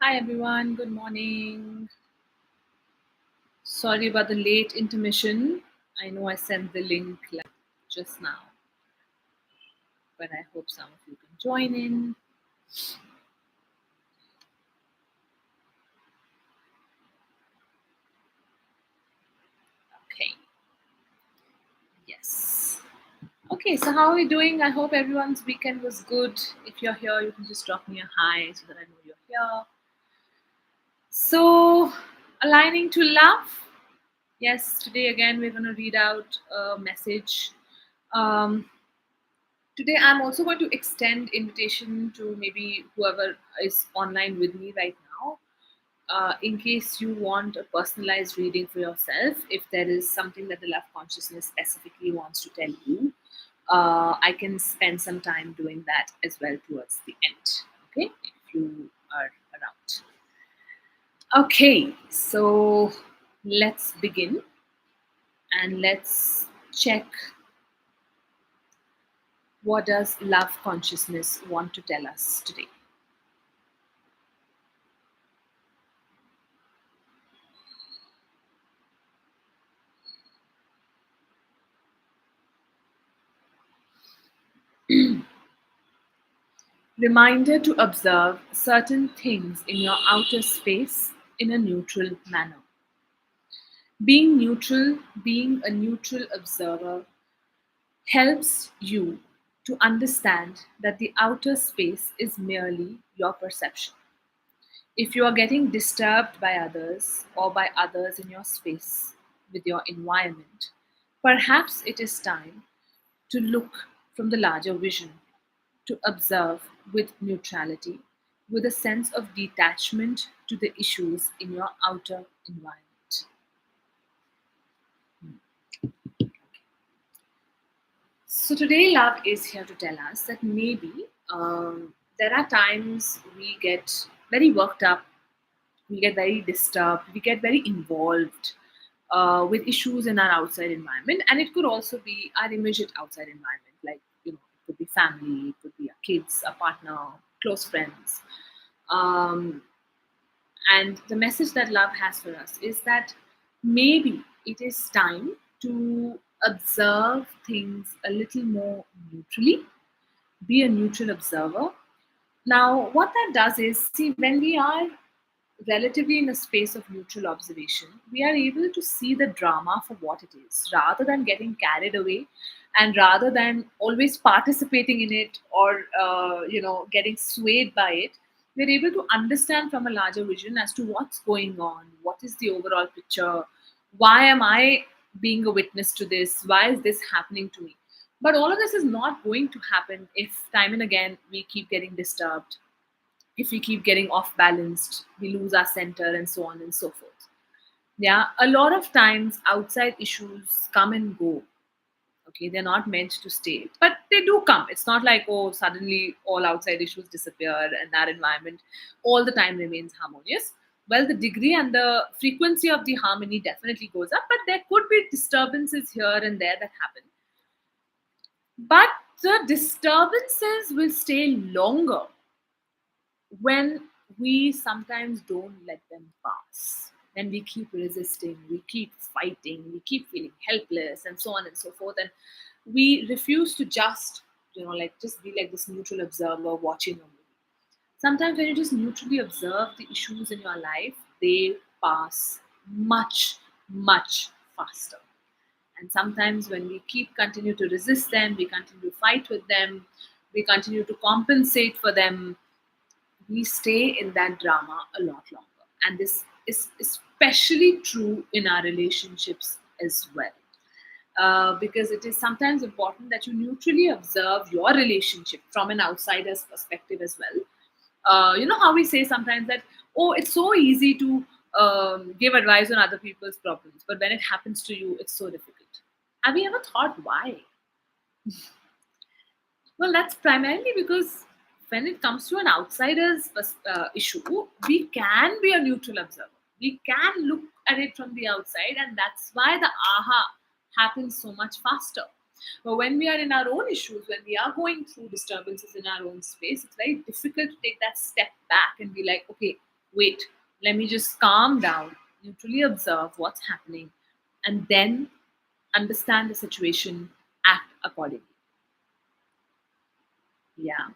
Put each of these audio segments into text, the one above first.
Hi everyone, good morning. Sorry about the late intermission. I know I sent the link just now, but I hope some of you can join in. Okay, yes. Okay, so how are we doing? I hope everyone's weekend was good. If you're here, you can just drop me a hi so that I know you're here. So, aligning to love. Yes, today again we're going to read out a message. Um, Today, I'm also going to extend invitation to maybe whoever is online with me right now. In case you want a personalized reading for yourself, if there is something that the love consciousness specifically wants to tell you, I can spend some time doing that as well towards the end. Okay, if you are around. Okay, so let's begin and let's check what does love consciousness want to tell us today. Reminder to observe certain things in your outer space in a neutral manner. Being neutral, being a neutral observer, helps you to understand that the outer space is merely your perception. If you are getting disturbed by others or by others in your space with your environment, perhaps it is time to look from the larger vision, to observe with neutrality, with a sense of detachment to the issues in your outer environment. So, today, love is here to tell us that maybe there are times we get very worked up, we get very disturbed, we get very involved with issues in our outside environment, and it could also be our immediate outside environment, like it could be family, it could be our kids, our partner, close friends. Um, and the message that love has for us is that maybe it is time to observe things a little more neutrally, be a neutral observer. Now, what that does is, see, when we are relatively in a space of neutral observation, we are able to see the drama for what it is rather than getting carried away and rather than always participating in it or getting swayed by it. We're able to understand from a larger vision as to what's going on, what is the overall picture, why am I being a witness to this, why is this happening to me. But all of this is not going to happen if time and again we keep getting disturbed, if we keep getting off balanced, we lose our center, and so on and so forth. Yeah, a lot of times outside issues come and go. Okay, they're not meant to stay, but they do come. It's not like, oh, suddenly all outside issues disappear and our environment all the time remains harmonious. Well, the degree and the frequency of the harmony definitely goes up, but there could be disturbances here and there that happen. But the disturbances will stay longer when we sometimes don't let them pass, when we keep resisting, we keep fighting, we keep feeling helpless, and so on and so forth, and we refuse to just, just be like this neutral observer watching a movie. Sometimes when you just neutrally observe the issues in your life, they pass much, much faster. And sometimes when we keep continue to resist them, we continue to fight with them, we continue to compensate for them, we stay in that drama a lot longer. And this is especially true in our relationships as well. Because it is sometimes important that you neutrally observe your relationship from an outsider's perspective as well. You know how we say sometimes that, oh, it's so easy to give advice on other people's problems, but when it happens to you, it's so difficult. Have you ever thought why? Well, that's primarily because when it comes to an outsider's issue, we can be a neutral observer. We can look at it from the outside, and that's why the aha happens so much faster. But when we are in our own issues, when we are going through disturbances in our own space, it's very difficult to take that step back and be like, okay, wait, let me just calm down, neutrally observe what's happening, and then understand the situation, act accordingly. Yeah.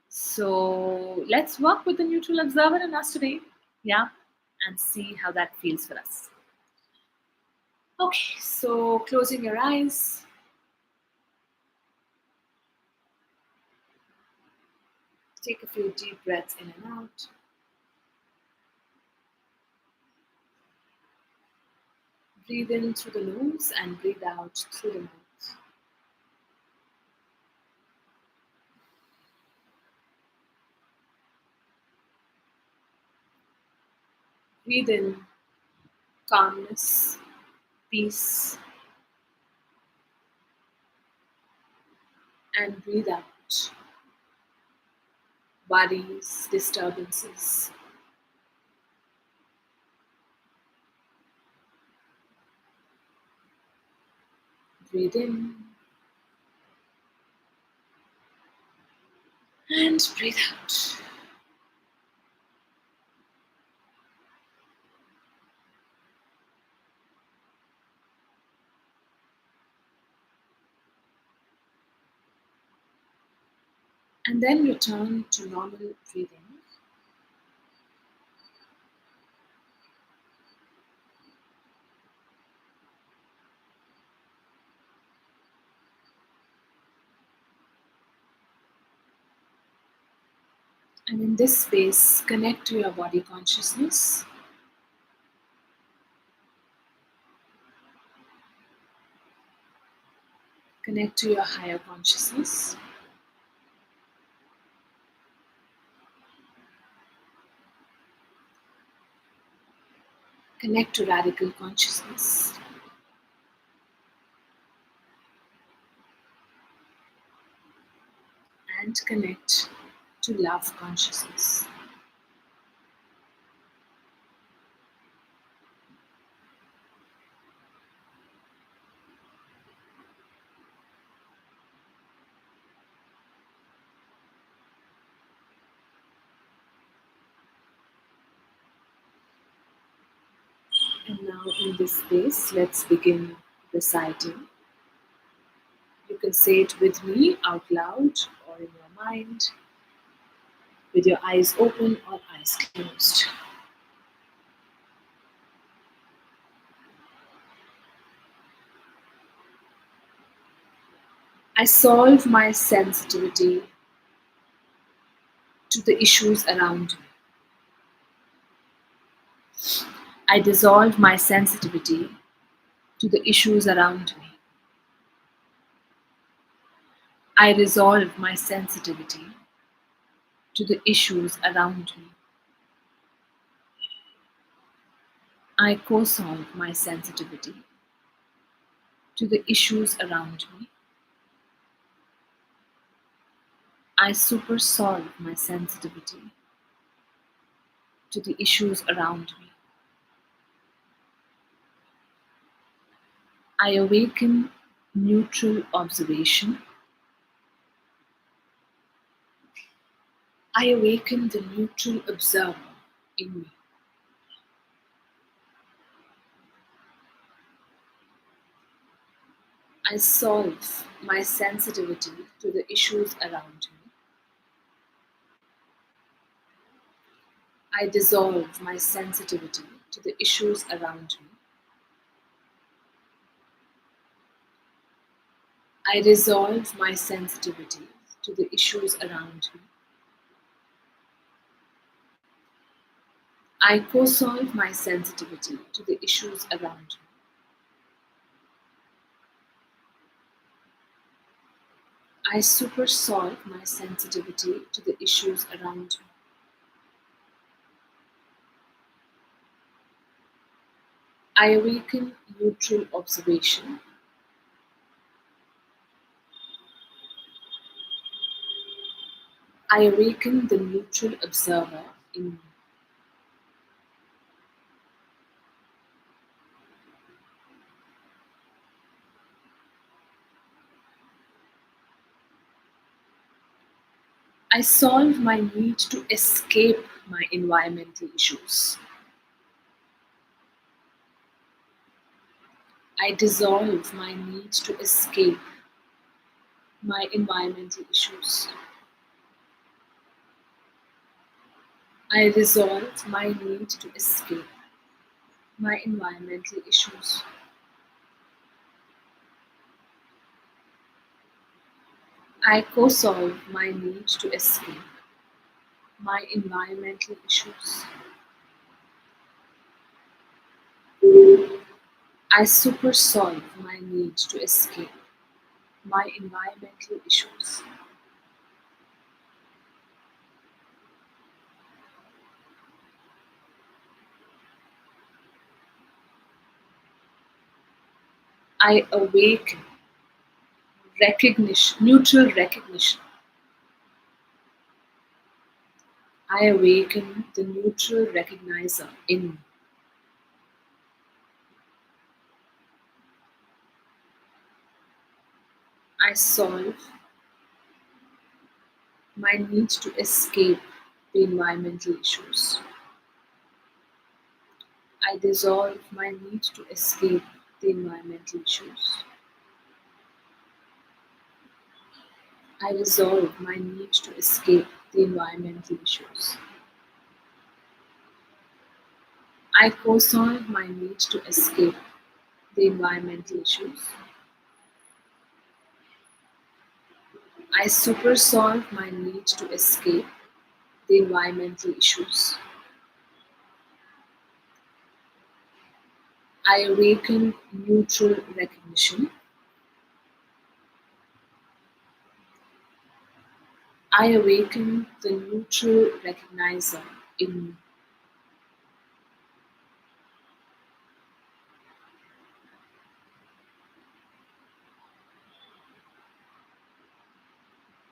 So let's work with the neutral observer in us today. Yeah. And see how that feels for us. Okay. So closing your eyes, take a few deep breaths in and out. Breathe in through the nose and breathe out through the mouth. Breathe in calmness, peace, and breathe out worries, disturbances. Breathe in and breathe out. And then return to normal breathing. And in this space, connect to your body consciousness. Connect to your higher consciousness. Connect to radical consciousness. And connect to love consciousness. And now, in this space, let's begin reciting. You can say it with me out loud or in your mind, with your eyes open or eyes closed. I solve my sensitivity to the issues around me. I dissolve my sensitivity to the issues around me. I resolve my sensitivity to the issues around me. I co solve my sensitivity to the issues around me. I super solve my sensitivity to the issues around me. I awaken neutral observation. I awaken the neutral observer in me. I solve my sensitivity to the issues around me. I dissolve my sensitivity to the issues around me. I resolve my sensitivity to the issues around me. I co solve my sensitivity to the issues around me. I super solve my sensitivity to the issues around me. I awaken neutral observation. I awaken the neutral observer in me. I solve my need to escape my environmental issues. I dissolve my need to escape my environmental issues. I resolve my need to escape my environmental issues. I co-solve my need to escape my environmental issues. I supersolve my need to escape my environmental issues. I awaken recognition, neutral recognition. I awaken the neutral recognizer in me. I solve my need to escape the environmental issues. I dissolve my need to escape the environmental issues. I resolve my need to escape the environmental issues. I co-solve my need to escape the environmental issues. I supersolve my need to escape the environmental issues. I awaken neutral recognition. I awaken the neutral recognizer in me.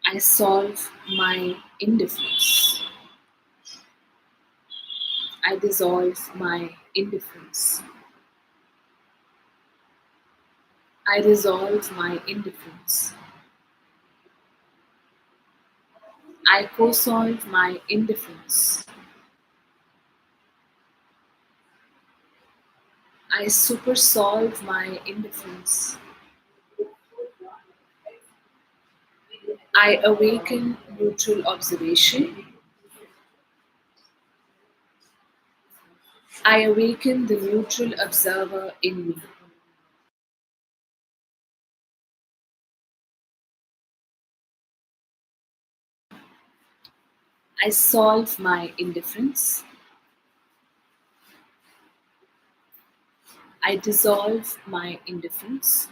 I solve my indifference. I dissolve my indifference. I resolve my indifference. I co-solve my indifference. I supersolve my indifference. I awaken neutral observation. I awaken the neutral observer in me. I solve my indifference. I dissolve my indifference.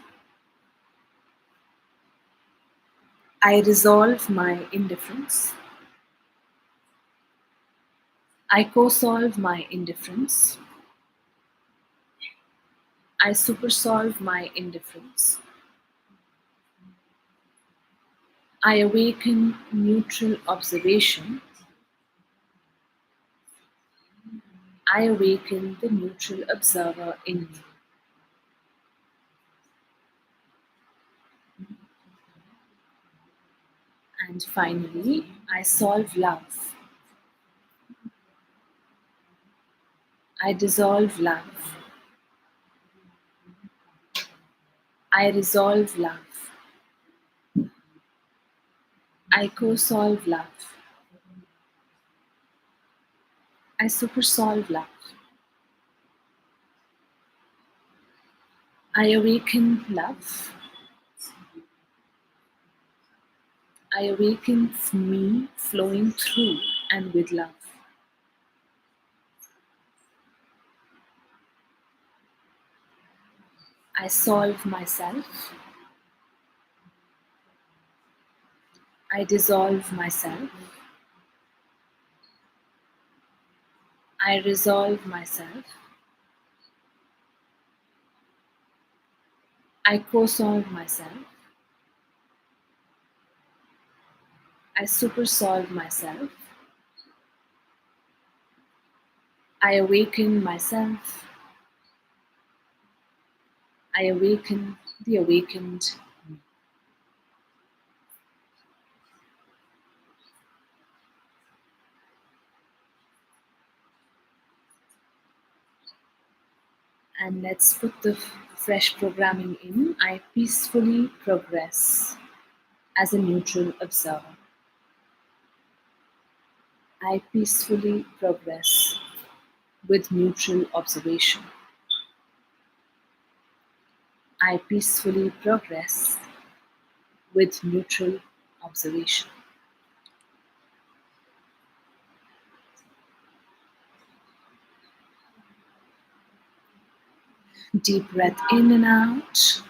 I resolve my indifference. I co-solve my indifference. I supersolve my indifference. I awaken neutral observation. I awaken the neutral observer in me. And finally, I solve love. I dissolve love. I resolve love. I co-solve love. I supersolve love. I awaken love. I awaken me flowing through and with love. I solve myself. I dissolve myself. I resolve myself. I co-solve myself. I supersolve myself. I awaken myself. I awaken the awakened. And let's put the fresh programming in. I peacefully progress as a neutral observer. I peacefully progress with neutral observation. I peacefully progress with neutral observation. Deep breath in and out,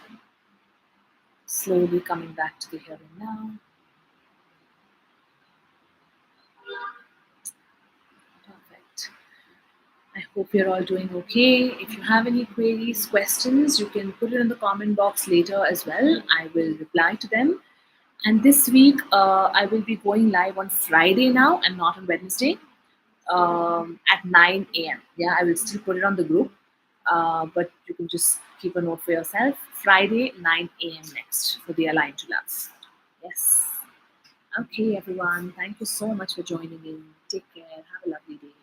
slowly coming back to the here and now. Perfect. I hope you're all doing okay. If you have any queries, questions, you can put it in the comment box later as well. I will reply to them. And this week, I will be going live on Friday now and not on Wednesday at 9 a.m. Yeah, I will still put it on the group, but you can just keep a note for yourself. Friday, 9 a.m. next for the Align to Love. Yes. Okay, everyone. Thank you so much for joining in. Take care. Have a lovely day.